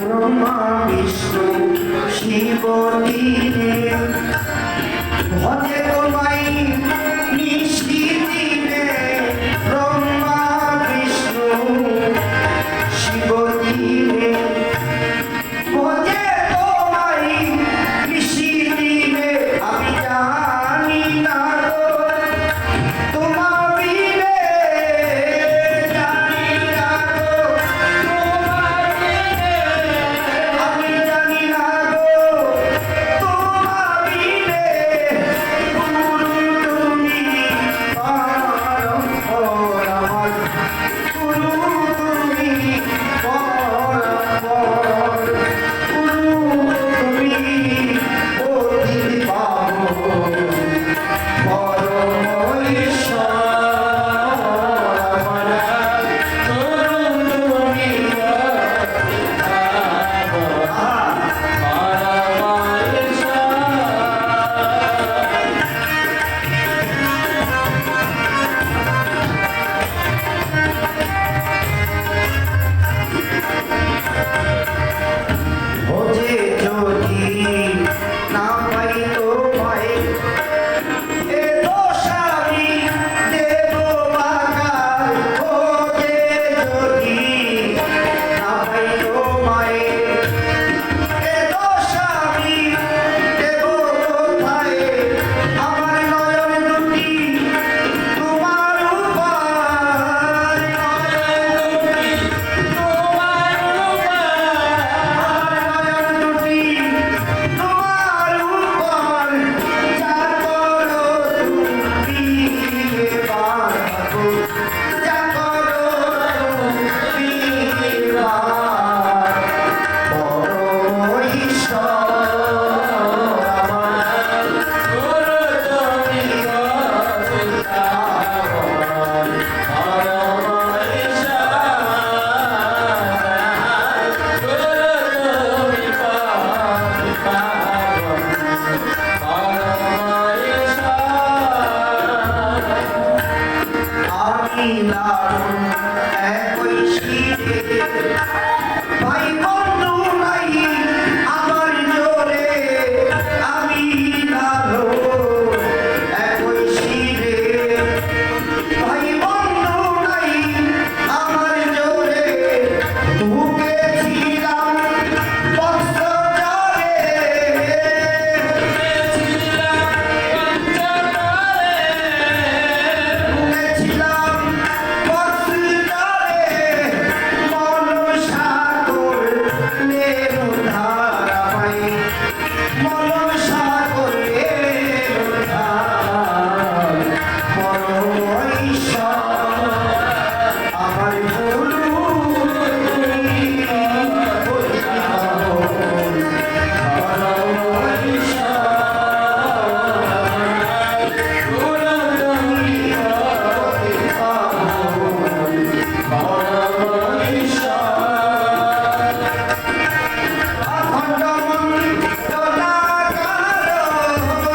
ব্রহ্মা বিষ্ণু শিব ভজে তোমায় নিশিদিনে ব্রহ্মা বিষ্ণু শিব ভজে তোমায় নিশিদিনে আমি জানি না তোমার বিনে জানি না আমি জানি না তোমার বিনে গুরু তুমি পরম আমার গুরু তুমি পরম গুরু তুমি অতি পাবন পরম ঈশ্বর আমার গুরু তুমি ভজে যদি না পাই তোমায় এ দোষামি দেব বাগান ভজে যদি না পাই তোমায় এ দোষামি দেব কোথায় আমার নয়ন দুটি তোমার উপর নয়ন দুটি তোমার উপর নয়ন দুটি তোমার উপর যা করো তুমি এবার যা করো তুমি এবার পরম ঈশ্বর আমার গুরু তুমি পরম আমি লালন একই শিরে ভাই বন্ধু নাই আমার জোরে আমি লালন একই শিরে ভাই বন্ধু নাই আমার জোরে ঢুকেছিলাম বস্ত্র জলে ঢুকেছিলাম বস্ত্রজলে মন সাগর লেরু ধারায় মন সাগর লেরু ধারায় পরম ঈশ্বর আমার গুরু তুমি অতি পাবন পরম ঈশ্বর গুরু তুমি অতি পাবন পরম ঈশ্বর অখণ্ড মণ্ডলাকার অখণ্ড